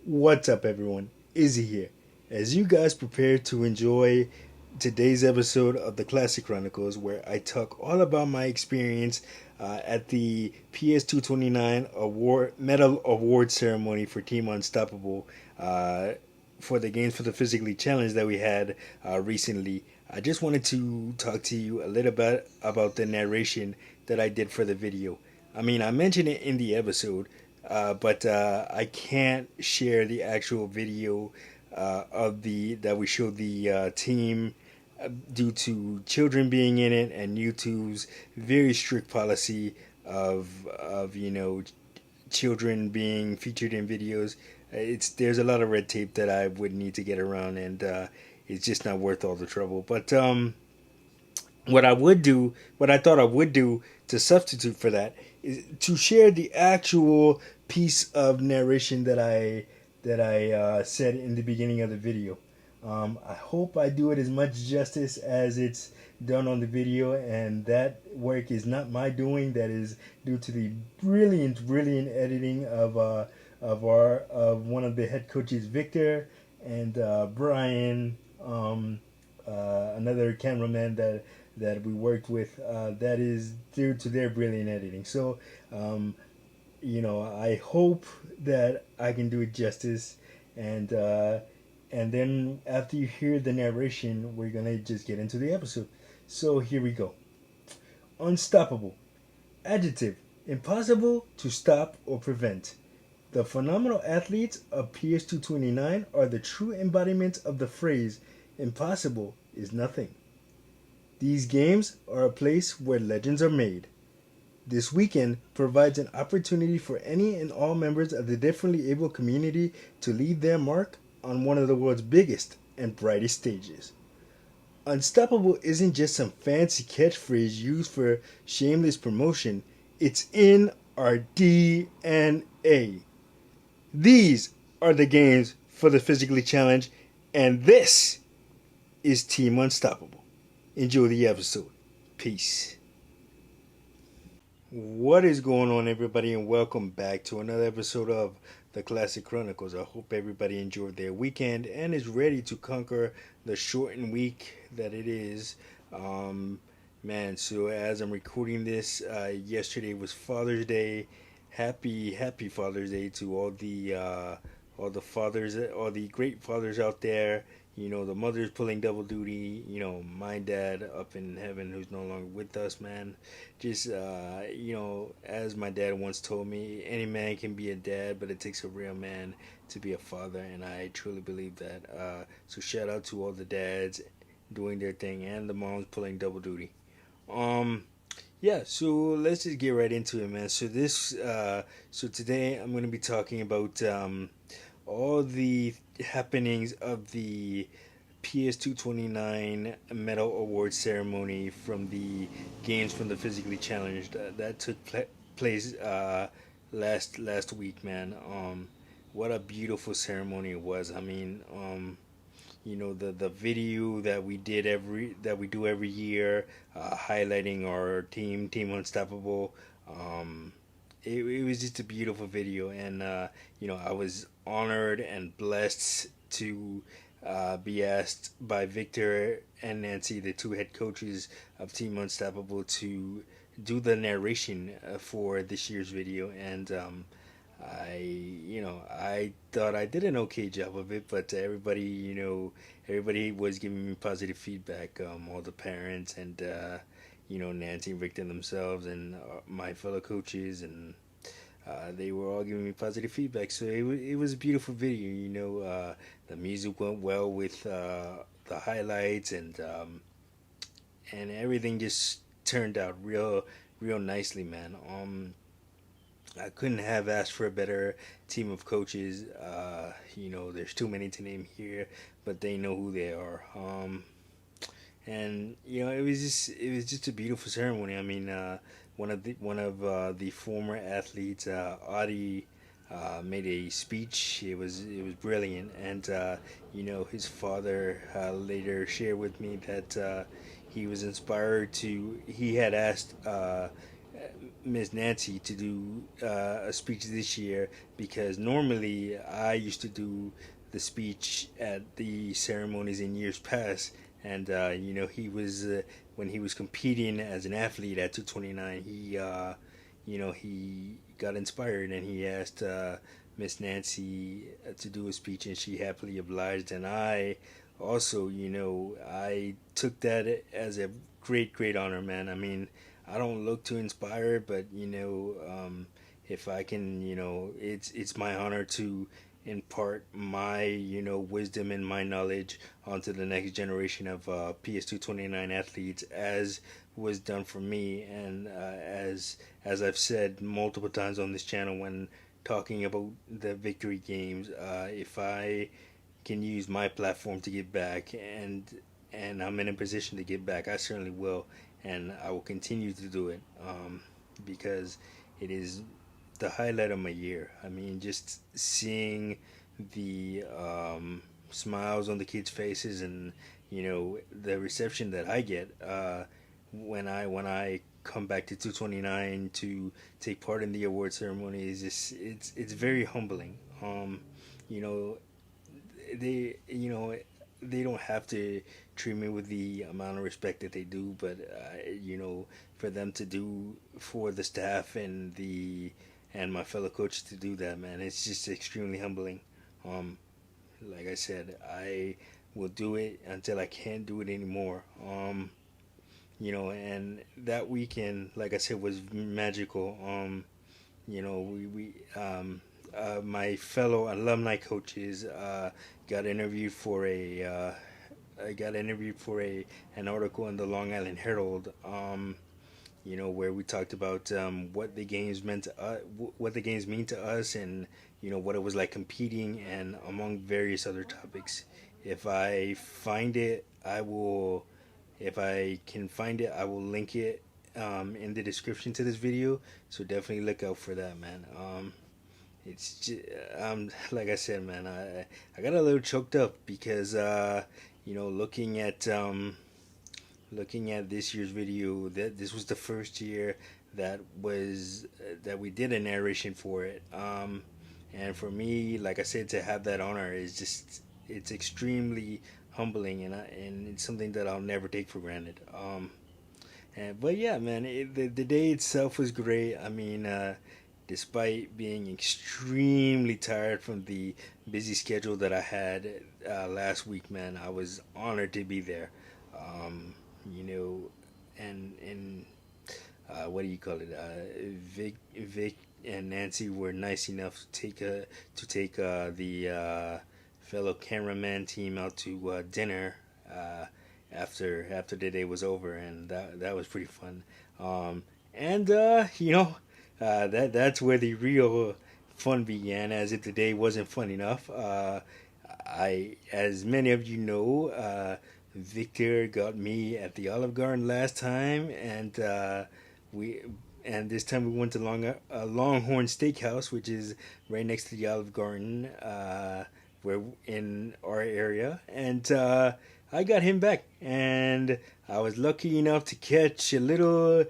What's up, everyone? Izzy here. As you guys prepare to enjoy today's episode of the Classic Chronicles, where I talk all about my experience at the PS229 Medal Award ceremony for Team Unstoppable for the games for the physically challenged that we had recently. I just wanted to talk to you a little bit about the narration that I did for the video. I mean, I mentioned it in the episode, but I can't share the actual video of the that we showed the team due to children being in it and YouTube's very strict policy of children being featured in videos. It's There's a lot of red tape that I would need to get around, and it's just not worth all the trouble. But what I thought I would do to substitute for that is to share the actual piece of narration that I said in the beginning of the video. I hope I do it as much justice as it's done on the video, and that work is not my doing. That is due to the brilliant editing of one of the head coaches, Victor, and Brian, another cameraman that we worked with. That is due to their brilliant editing. So, I hope that I can do it justice, and then after you hear the narration, we're gonna just get into the episode. So here we go. Unstoppable. Adjective: impossible to stop or prevent. The phenomenal athletes of PS229 are the true embodiment of the phrase impossible is nothing. These games are a place where legends are made. This weekend provides an opportunity for any and all members of the differently able community to leave their mark on one of the world's biggest and brightest stages. Unstoppable isn't just some fancy catchphrase used for shameless promotion, it's in our DNA. These are the games for the physically challenged, and this is Team Unstoppable. Enjoy the episode. Peace. What is going on, everybody, and welcome back to another episode of the Classic Chronicles. I hope everybody enjoyed their weekend and is ready to conquer the shortened week that it is. Man, so as I'm recording this, yesterday was Father's Day. Happy Father's Day to all the fathers, all the great fathers out there. The mothers pulling double duty. My dad up in heaven, who's no longer with us, man. Just, as my dad once told me, any man can be a dad, but it takes a real man to be a father, and I truly believe that. So shout out to all the dads doing their thing and the moms pulling double duty. Yeah, so let's just get right into it, man. So today I'm going to be talking about all the happenings of the PS229 Medal Award ceremony from the games from the physically challenged that took place last week, man. What a beautiful ceremony it was. I mean, the video that we do every year, highlighting our team Unstoppable. It was just a beautiful video, and I was honored and blessed to be asked by Victor and Nancy, the two head coaches of Team Unstoppable, to do the narration for this year's video, and I thought I did an okay job of it, but everybody was giving me positive feedback. All the parents and Nancy and Victor themselves, and my fellow coaches, and they were all giving me positive feedback. So it was a beautiful video. The music went well with the highlights, and everything just turned out real nicely, man. I couldn't have asked for a better team of coaches. There's too many to name here, but they know who they are. And it was just a beautiful ceremony. I mean, one of the former athletes, Audie, made a speech. It was brilliant, and his father later shared with me that he was inspired to. He had asked Miss Nancy to do a speech this year, because normally I used to do the speech at the ceremonies in years past. And he was when he was competing as an athlete at 229, he got inspired and he asked Miss Nancy to do a speech, and she happily obliged. And I also, I took that as a great honor, man. I mean, I don't look to inspire, but if I can, it's my honor to impart my wisdom and my knowledge onto the next generation of PS229 athletes, as was done for me, and as I've said multiple times on this channel when talking about the victory games, if I can use my platform to give back, and I'm in a position to give back, I certainly will, and I will continue to do it, because it is the highlight of my year. I mean, just seeing the smiles on the kids' faces, and the reception that I get when I come back to 229 to take part in the award ceremony is just it's very humbling. You know, they don't have to treat me with the amount of respect that they do, but for them to do for the staff and my fellow coaches to do that, man, it's just extremely humbling. Um, like I said, I will do it until I can't do it anymore. And that weekend, like I said, was magical. We my fellow alumni coaches got interviewed for a I got interviewed for a an article in the Long Island Herald. Where we talked about what the games meant to what the games mean to us, and what it was like competing, and among various other topics. If I find it, I will. If I can find it, I will link it in the description to this video. So definitely look out for that, man. It's just, like I said, man, I got a little choked up because looking at this year's video, that this was the first year that we did a narration for it. And for me, like I said, to have that honor is just it's extremely humbling, and it's something that I'll never take for granted. But yeah, man, the day itself was great. I mean, despite being extremely tired from the busy schedule that I had last week, man, I was honored to be there. Um, you know, and what do you call it? Vic and Nancy were nice enough to take the fellow cameraman team out to dinner after the day was over, and that was pretty fun. And that's where the real fun began, as if the day wasn't fun enough. As many of you know, Victor got me at the Olive Garden last time, we and this time we went to Longhorn Steakhouse, which is right next to the Olive Garden, where in our area, and I got him back, and I was lucky enough to capture a little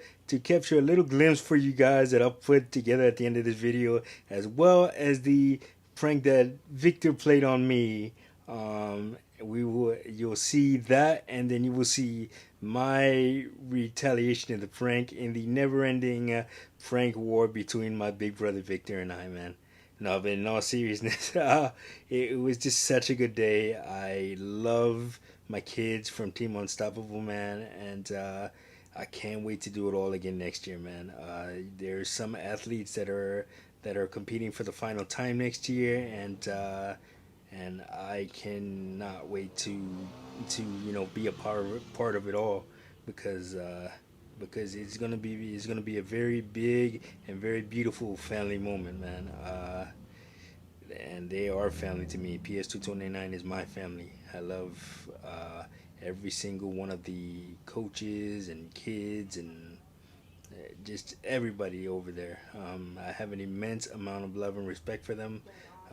glimpse for you guys that I'll put together at the end of this video, as well as the prank that Victor played on me. You'll see that, and then you will see my retaliation of the prank in the never-ending prank war between my big brother Victor and I, man. No, but in all seriousness, it was just such a good day. I love my kids from Team Unstoppable, man, and I can't wait to do it all again next year, man. There's some athletes that are competing for the final time next year, and I cannot wait to be a part of it all, because it's gonna be a very big and very beautiful family moment, man. And they are family to me. PS229 is my family. I love every single one of the coaches and kids, and just everybody over there. I have an immense amount of love and respect for them,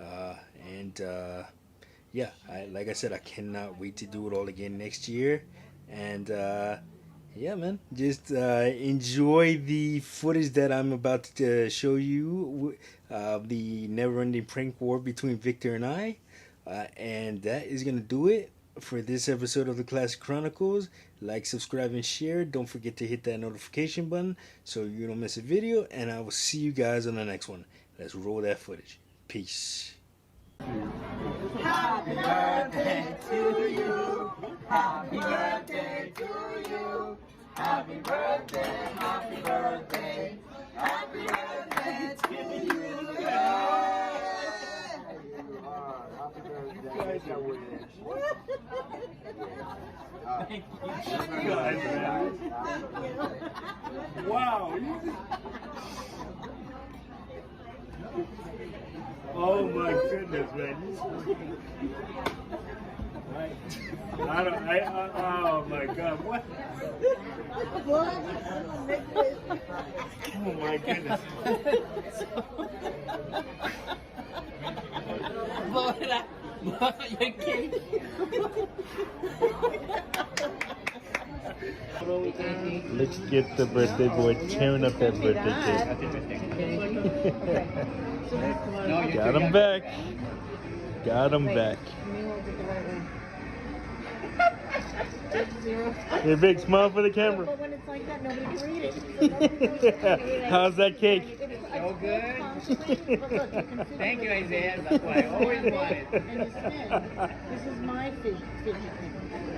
uh, and yeah, like I said, I cannot wait to do it all again next year, and Yeah, man. Just enjoy the footage that I'm about to show you. The never-ending prank war between Victor and I, and that is gonna do it for this episode of the Classic Chronicles. Like, subscribe, and share. Don't forget to hit that notification button so you don't miss a video. And I will see you guys on the next one. Let's roll that footage. Peace. Happy birthday to you. Happy birthday to you. Happy birthday, happy birthday. Happy birthday to you. Happy birthday. Thank you guys, man. Wow. Oh my goodness, man. Oh my God, what? What? Oh my goodness. Let's get the birthday boy tearing up that birthday cake. Got him back. Got him back. Hey, big smile for the camera. But when it's like that, nobody can read it. How's that cake? So good. Thank you, Isaiah. That's what I always wanted. And you spin. This is my fidget thing.